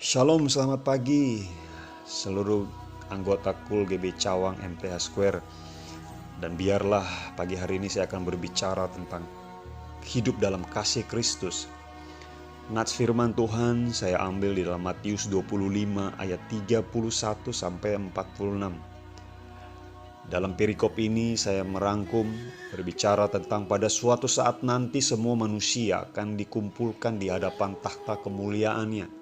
Shalom, selamat pagi seluruh anggota KUL GB Cawang MTH Square. Dan biarlah pagi hari ini saya akan berbicara tentang hidup dalam kasih Kristus. Nats firman Tuhan saya ambil di dalam Matius 25 ayat 31 sampai 46. Dalam perikop ini saya merangkum berbicara tentang pada suatu saat nanti semua manusia akan dikumpulkan di hadapan takhta kemuliaannya.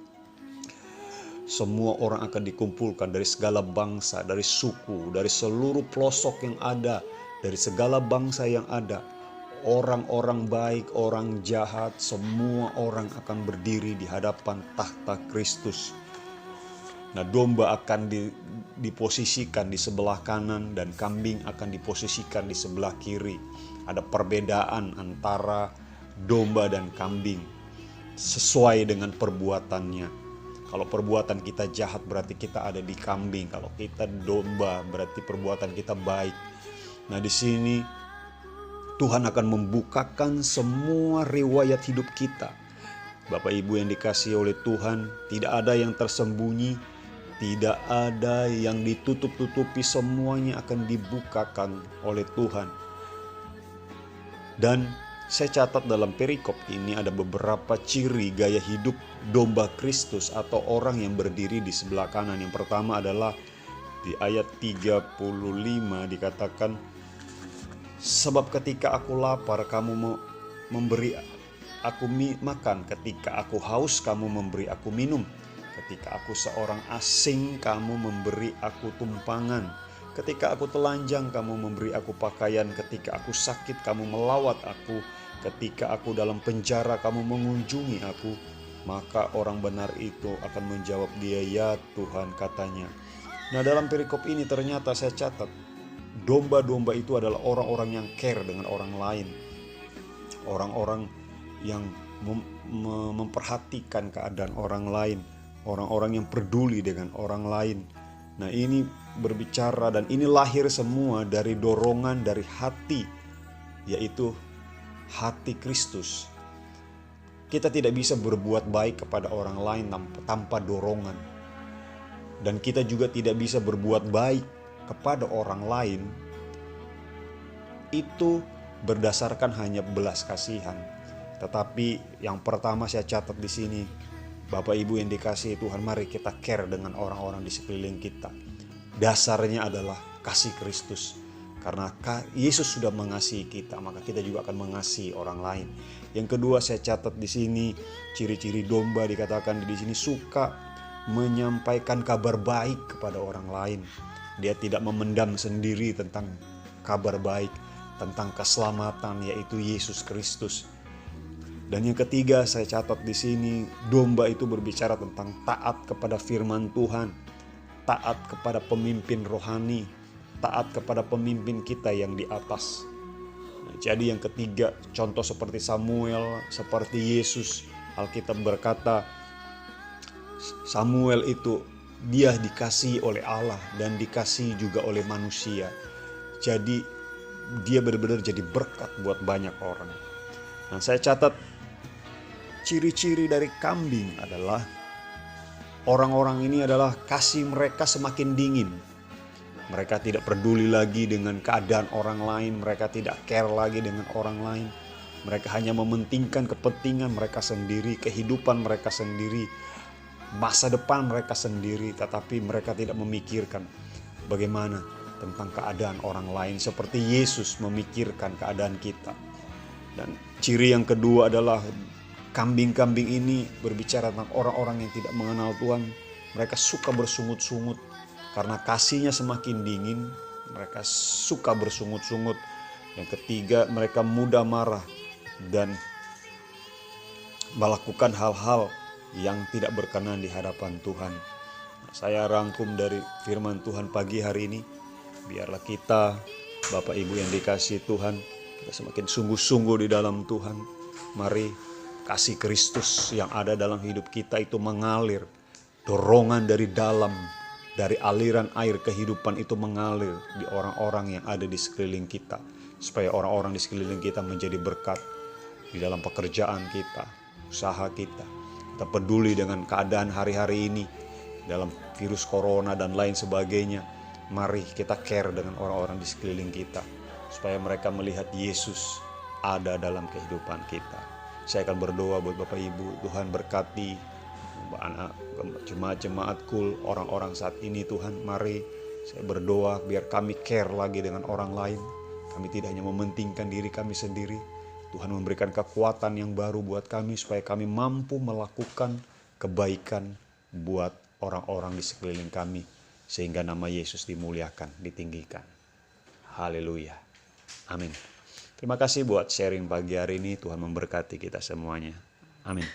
Semua orang akan dikumpulkan dari segala bangsa, dari suku, dari seluruh pelosok yang ada, dari segala bangsa yang ada. Orang-orang baik, orang jahat, semua orang akan berdiri di hadapan takhta Kristus. Nah, domba akan diposisikan di sebelah kanan dan kambing akan diposisikan di sebelah kiri. Ada perbedaan antara domba dan kambing sesuai dengan perbuatannya. Kalau perbuatan kita jahat berarti kita ada di kambing. Kalau kita domba berarti perbuatan kita baik. Nah, di sini Tuhan akan membukakan semua riwayat hidup kita. Bapak Ibu yang dikasihi oleh Tuhan, tidak ada yang tersembunyi, tidak ada yang ditutup-tutupi, semuanya akan dibukakan oleh Tuhan. Dan saya catat dalam perikop ini ada beberapa ciri gaya hidup domba Kristus atau orang yang berdiri di sebelah kanan. Yang pertama adalah di ayat 35 dikatakan, sebab ketika aku lapar kamu memberi aku makan, ketika aku haus kamu memberi aku minum, ketika aku seorang asing kamu memberi aku tumpangan, ketika aku telanjang kamu memberi aku pakaian, ketika aku sakit kamu melawat aku, ketika aku dalam penjara kamu mengunjungi aku. Maka orang benar itu akan menjawab dia, ya Tuhan, katanya. Nah, dalam perikop ini ternyata saya catat domba-domba itu adalah orang-orang yang care dengan orang lain, orang-orang yang memperhatikan keadaan orang lain, orang-orang yang peduli dengan orang lain. Nah, ini berbicara dan ini lahir semua dari dorongan dari hati, yaitu hati Kristus. Kita tidak bisa berbuat baik kepada orang lain tanpa dorongan. Dan kita juga tidak bisa berbuat baik kepada orang lain itu berdasarkan hanya belas kasihan. Tetapi yang pertama saya catat di sini, Bapak Ibu yang dikasihi Tuhan, mari kita care dengan orang-orang di sekeliling kita. Dasarnya adalah kasih Kristus. Karena Yesus sudah mengasihi kita, maka kita juga akan mengasihi orang lain. Yang kedua saya catat di sini ciri-ciri domba, dikatakan di sini suka menyampaikan kabar baik kepada orang lain. Dia tidak memendam sendiri tentang kabar baik, tentang keselamatan, yaitu Yesus Kristus. Dan yang ketiga saya catat di sini, domba itu berbicara tentang taat kepada firman Tuhan, taat kepada pemimpin rohani, taat kepada pemimpin kita yang di atas. Nah, jadi yang ketiga, contoh seperti Samuel, seperti Yesus. Alkitab berkata Samuel itu dia dikasihi oleh Allah dan dikasihi juga oleh manusia. Jadi dia benar-benar jadi berkat buat banyak orang. Nah, saya catat ciri-ciri dari kambing adalah orang-orang ini adalah kasih mereka semakin dingin. Mereka tidak peduli lagi dengan keadaan orang lain. Mereka tidak care lagi dengan orang lain. Mereka hanya mementingkan kepentingan mereka sendiri, kehidupan mereka sendiri, masa depan mereka sendiri. Tetapi mereka tidak memikirkan bagaimana tentang keadaan orang lain, seperti Yesus memikirkan keadaan kita. Dan ciri yang kedua adalah kambing-kambing ini berbicara tentang orang-orang yang tidak mengenal Tuhan. Mereka suka bersungut-sungut. Karena kasihnya semakin dingin, mereka suka bersungut-sungut. Yang ketiga, mereka mudah marah dan melakukan hal-hal yang tidak berkenan di hadapan Tuhan. Saya rangkum dari firman Tuhan pagi hari ini. Biarlah kita, Bapak Ibu yang dikasihi Tuhan, kita semakin sungguh-sungguh di dalam Tuhan. Mari kasih Kristus yang ada dalam hidup kita itu mengalir. Dorongan dari dalam, dari aliran air kehidupan itu mengalir di orang-orang yang ada di sekeliling kita. Supaya orang-orang di sekeliling kita menjadi berkat di dalam pekerjaan kita, usaha kita, Kita peduli dengan keadaan hari-hari ini dalam virus corona dan lain sebagainya. Mari kita care dengan orang-orang di sekeliling kita, supaya mereka melihat Yesus ada dalam kehidupan kita. Saya akan berdoa buat Bapak Ibu, Tuhan berkati jemaat-jemaat kul, orang-orang saat ini. Tuhan, mari saya berdoa biar kami care lagi dengan orang lain. Kami tidak hanya mementingkan diri kami sendiri. Tuhan memberikan kekuatan yang baru buat kami supaya kami mampu melakukan kebaikan buat orang-orang di sekeliling kami, sehingga nama Yesus dimuliakan, ditinggikan. Haleluya. Amin. Terima kasih buat sharing pagi hari ini. Tuhan memberkati kita semuanya. Amin.